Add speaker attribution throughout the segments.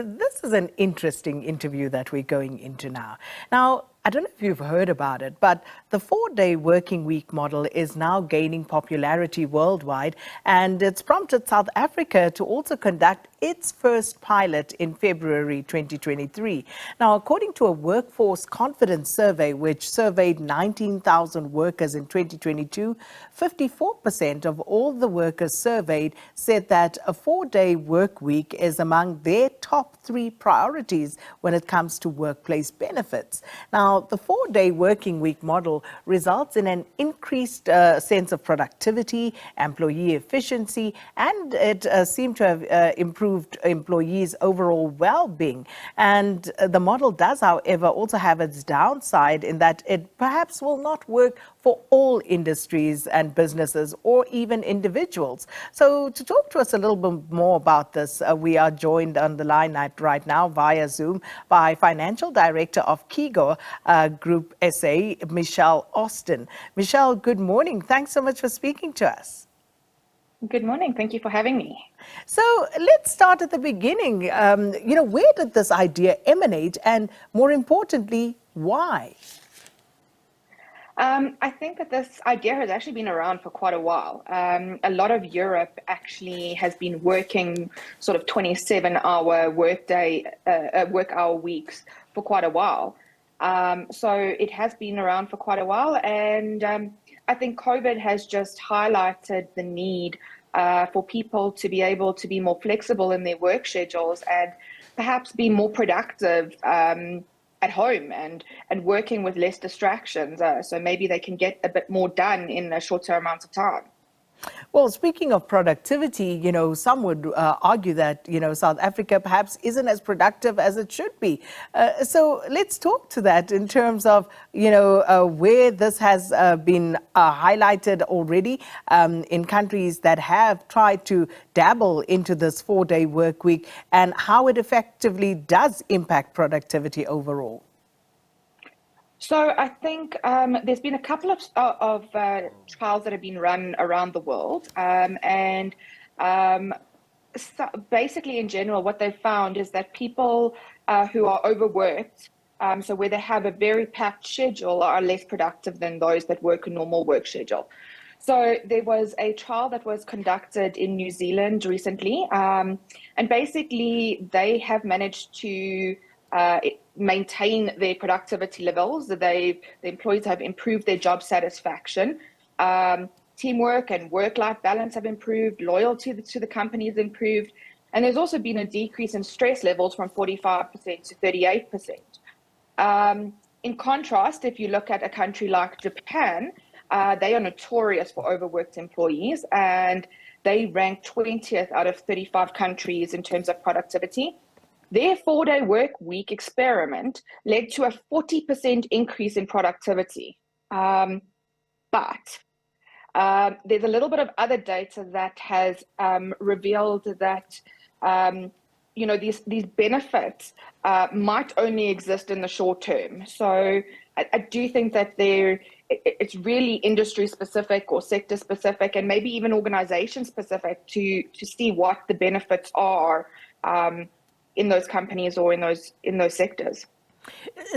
Speaker 1: this is an interesting interview that we're going into now. Now, I don't know if you've heard about it, but the 4-day working week model is now gaining popularity worldwide, and it's prompted South Africa to also conduct its first pilot in February 2023. Now, according to a workforce confidence survey, which surveyed 19,000 workers in 2022, 54% of all the workers surveyed said that a 4-day work week is among their top 3 priorities when it comes to workplace benefits. Now, the 4-day working week model results in an increased sense of productivity, employee efficiency, and it seemed to have improved employees' overall well-being. And the model does, however, also have its downside in that it perhaps will not work for all industries and businesses or even individuals. So to talk to us a little bit more about this, we are joined on the line right now via Zoom by Financial Director of Keegor Group SA, Michelle Austin. Michelle, good morning. Thanks so much for speaking to us.
Speaker 2: Good morning. Thank you for having me.
Speaker 1: So let's start at the beginning. Where did this idea emanate, and more importantly, why?
Speaker 2: I think that this idea has actually been around for quite a while. A lot of Europe actually has been working sort of 27-hour work hour weeks for quite a while. So it has been around for quite a while, and I think COVID has just highlighted the need for people to be able to be more flexible in their work schedules and perhaps be more productive at home and working with less distractions. So maybe they can get a bit more done in a shorter amount of time.
Speaker 1: Well, speaking of productivity, some would argue that, South Africa perhaps isn't as productive as it should be. So let's talk to that in terms of, where this has been highlighted already in countries that have tried to dabble into this 4-day work week and how it effectively does impact productivity overall.
Speaker 2: So I think there's been a couple of trials that have been run around the world, so basically in general what they've found is that people who are overworked, so where they have a very packed schedule, are less productive than those that work a normal work schedule. So there was a trial that was conducted in New Zealand recently, and basically they have managed to maintain their productivity levels. The employees have improved their job satisfaction. Teamwork and work-life balance have improved. Loyalty to the company has improved. And there's also been a decrease in stress levels from 45% to 38%. In contrast, if you look at a country like Japan, they are notorious for overworked employees, and they rank 20th out of 35 countries in terms of productivity. Their 4-day work week experiment led to a 40% increase in productivity. But there's a little bit of other data that has revealed that these benefits might only exist in the short term. So I do think that it's really industry specific or sector specific, and maybe even organization specific to see what the benefits are in those companies or in those sectors.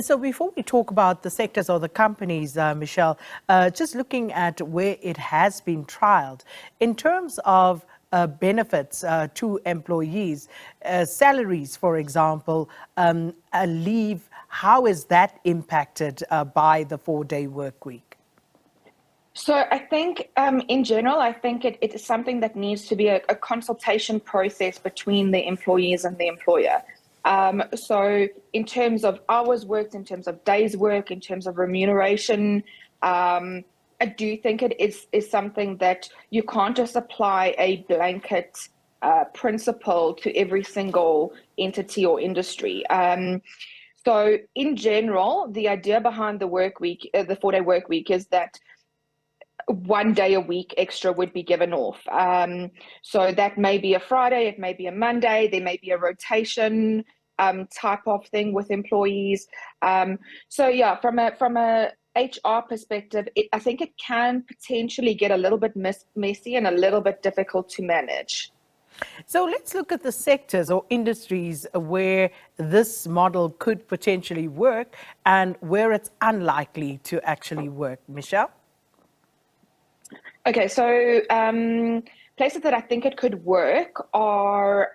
Speaker 1: So before we talk about the sectors or the companies, Michelle, just looking at where it has been trialed, in terms of benefits to employees, salaries, for example, leave, how is that impacted by the 4-day work week?
Speaker 2: So I think in general, I think it is something that needs to be a consultation process between the employees and the employer. So in terms of hours worked, in terms of days work, in terms of remuneration, I do think it is something that you can't just apply a blanket principle to every single entity or industry. So in general, the idea behind the work week, the 4-day work week, is that 1 day a week extra would be given off. So that may be a Friday, it may be a Monday, there may be a rotation type of thing with employees. So yeah, from a HR perspective, I think it can potentially get a little bit messy and a little bit difficult to manage.
Speaker 1: So let's look at the sectors or industries where this model could potentially work and where it's unlikely to actually work. Michelle?
Speaker 2: Okay, so places that I think it could work are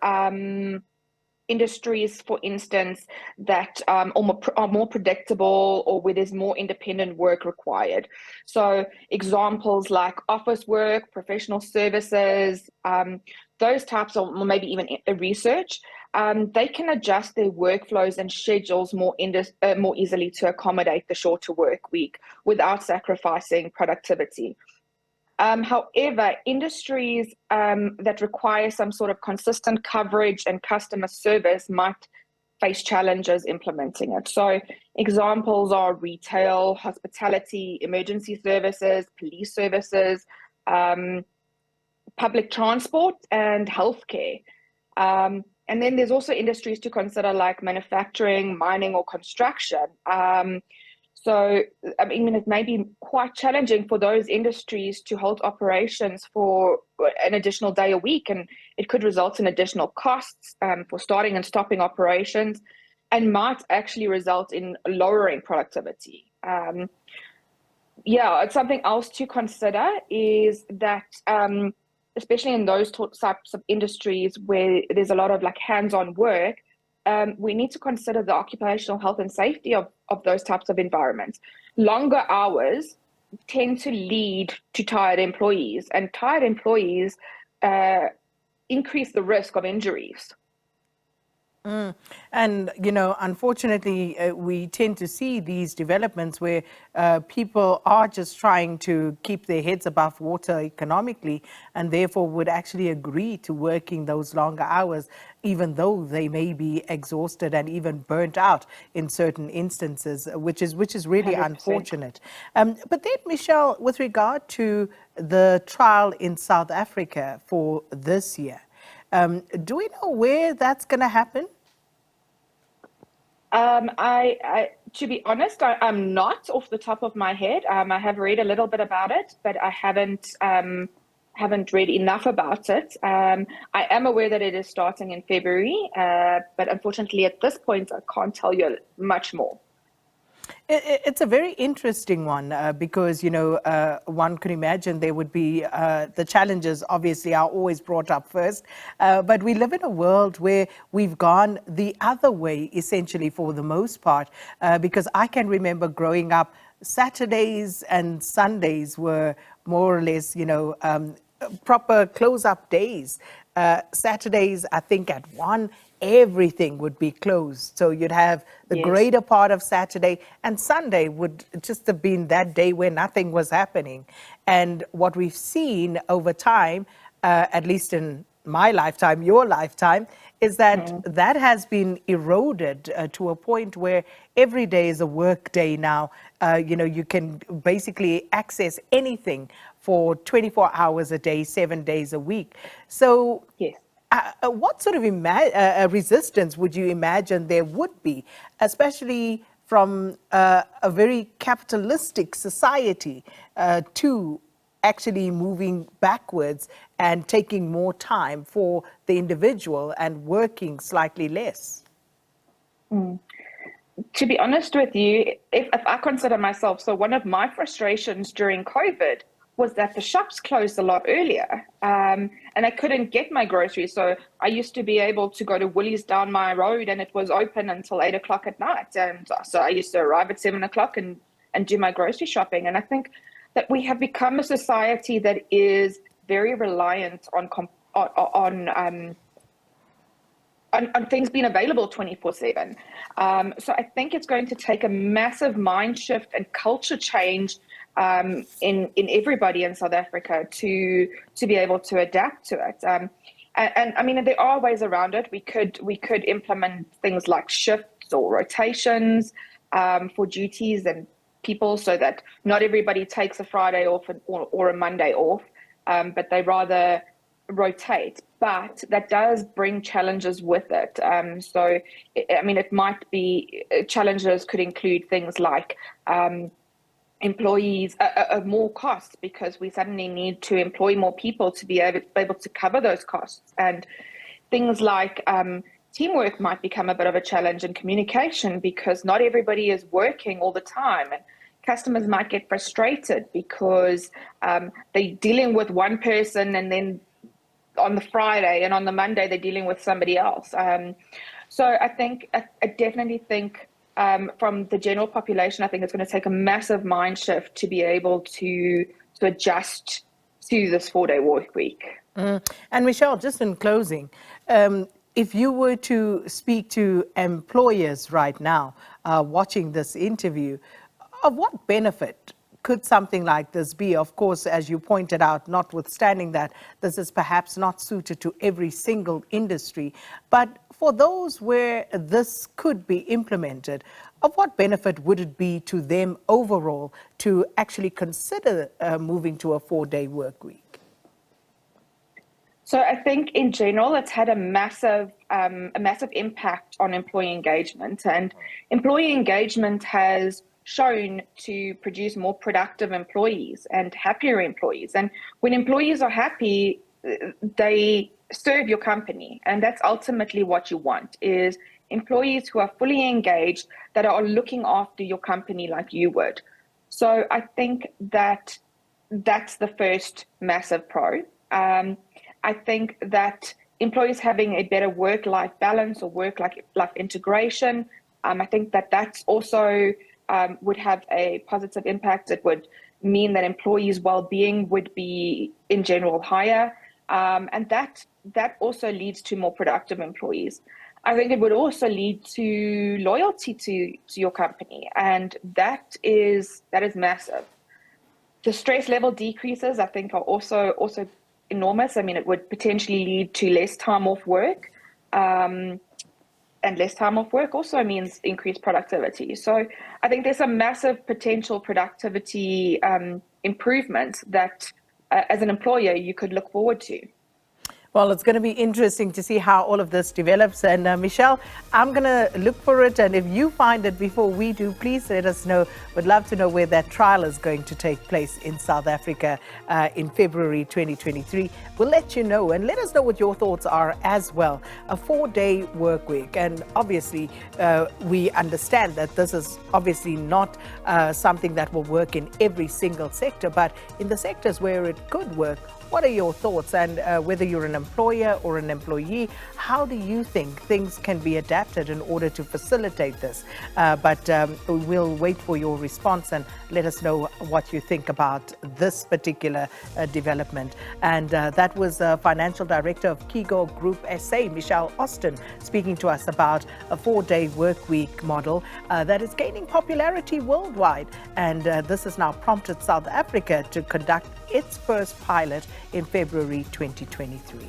Speaker 2: industries, for instance, that are more predictable or where there's more independent work required. So examples like office work, professional services, those types of, or maybe even research, they can adjust their workflows and schedules more easily to accommodate the shorter work week without sacrificing productivity. However, industries that require some sort of consistent coverage and customer service might face challenges implementing it. So examples are retail, hospitality, emergency services, police services, public transport, and healthcare. And then there's also industries to consider like manufacturing, mining, or construction. So, I mean, it may be quite challenging for those industries to hold operations for an additional day a week, and it could result in additional costs for starting and stopping operations, and might actually result in lowering productivity. Yeah, it's something else to consider is that, especially in those types of industries where there's a lot of like hands-on work, we need to consider the occupational health and safety of those types of environments. Longer hours tend to lead to tired employees, and tired employees increase the risk of injuries.
Speaker 1: And, unfortunately, we tend to see these developments where people are just trying to keep their heads above water economically and therefore would actually agree to working those longer hours, even though they may be exhausted and even burnt out in certain instances, which is really
Speaker 2: 100%.
Speaker 1: unfortunate. But then, Michelle, with regard to the trial in South Africa for this year, do we know where that's going to happen?
Speaker 2: To be honest, I'm not off the top of my head. I have read a little bit about it, but I haven't read enough about it. I am aware that it is starting in February, but unfortunately, at this point, I can't tell you much more.
Speaker 1: It's a very interesting one because, one could imagine there would be the challenges obviously are always brought up first. But we live in a world where we've gone the other way, essentially, for the most part, because I can remember growing up, Saturdays and Sundays were more or less, proper close-up days. Saturdays, I think at 1, everything would be closed. So you'd have the
Speaker 2: Yes.
Speaker 1: greater part of Saturday, and Sunday would just have been that day where nothing was happening. And what we've seen over time, at least in my lifetime, your lifetime, is that that has been eroded to a point where every day is a work day now. You can basically access anything for 24 hours a day, 7 days a week. So
Speaker 2: Yes.
Speaker 1: what sort of resistance would you imagine there would be, especially from a very capitalistic society to actually moving backwards and taking more time for the individual and working slightly less?
Speaker 2: To be honest with you, if I consider myself, so one of my frustrations during COVID was that the shops closed a lot earlier, and I couldn't get my groceries. So I used to be able to go to Woolies down my road, and it was open until 8 o'clock at night. And so I used to arrive at 7 o'clock and do my grocery shopping. And I think that we have become a society that is very reliant on things being available 24/7. So I think it's going to take a massive mind shift and culture change in everybody in South Africa to be able to adapt to it. And I mean, there are ways around it. We could implement things like shifts or rotations for duties and people, so that not everybody takes a Friday off or a Monday off, but they rather rotate. But that does bring challenges with it. So, I mean, it might be challenges could include things like employees more costs, because we suddenly need to employ more people to be able to cover those costs. And things like teamwork might become a bit of a challenge, in communication, because not everybody is working all the time. And customers might get frustrated because they're dealing with one person, and then on the Friday and on the Monday they're dealing with somebody else. So I definitely think from the general population, I think it's going to take a massive mind shift to be able to adjust to this 4-day work week.
Speaker 1: And Michelle, just in closing, if you were to speak to employers right now watching this interview, of what benefit could something like this be? Of course, as you pointed out, notwithstanding that this is perhaps not suited to every single industry, but for those where this could be implemented, of what benefit would it be to them overall to actually consider moving to a 4-day work week?
Speaker 2: So I think in general, it's had a massive impact on employee engagement, and employee engagement has shown to produce more productive employees and happier employees. And when employees are happy, they serve your company, and that's ultimately what you want, is employees who are fully engaged, that are looking after your company like you would. So I think that that's the first massive pro. I think that employees having a better work-life balance or work-life integration, I think that that's also would have a positive impact. It would mean that employees' well-being would be in general higher, and that also leads to more productive employees. I think it would also lead to loyalty to your company, and that is massive. The stress level decreases, I think, are also enormous. I mean, it would potentially lead to less time off work, and less time off work also means increased productivity. So I think there's a massive potential productivity improvements that as an employer you could look forward to.
Speaker 1: Well, it's going to be interesting to see how all of this develops. And Michelle, I'm going to look for it. And if you find it before we do, please let us know. We'd love to know where that trial is going to take place in South Africa in February 2023. We'll let you know, and let us know what your thoughts are as well. A 4-day work week. And obviously, we understand that this is obviously not something that will work in every single sector, but in the sectors where it could work, what are your thoughts? And whether you're an employer or an employee, how do you think things can be adapted in order to facilitate this? But we'll wait for your response and let us know what you think about this particular development. And that was Financial Director of Keegor Group SA, Michelle Austin, speaking to us about a 4-day work week model that is gaining popularity worldwide. And this has now prompted South Africa to conduct its first pilot in February 2023.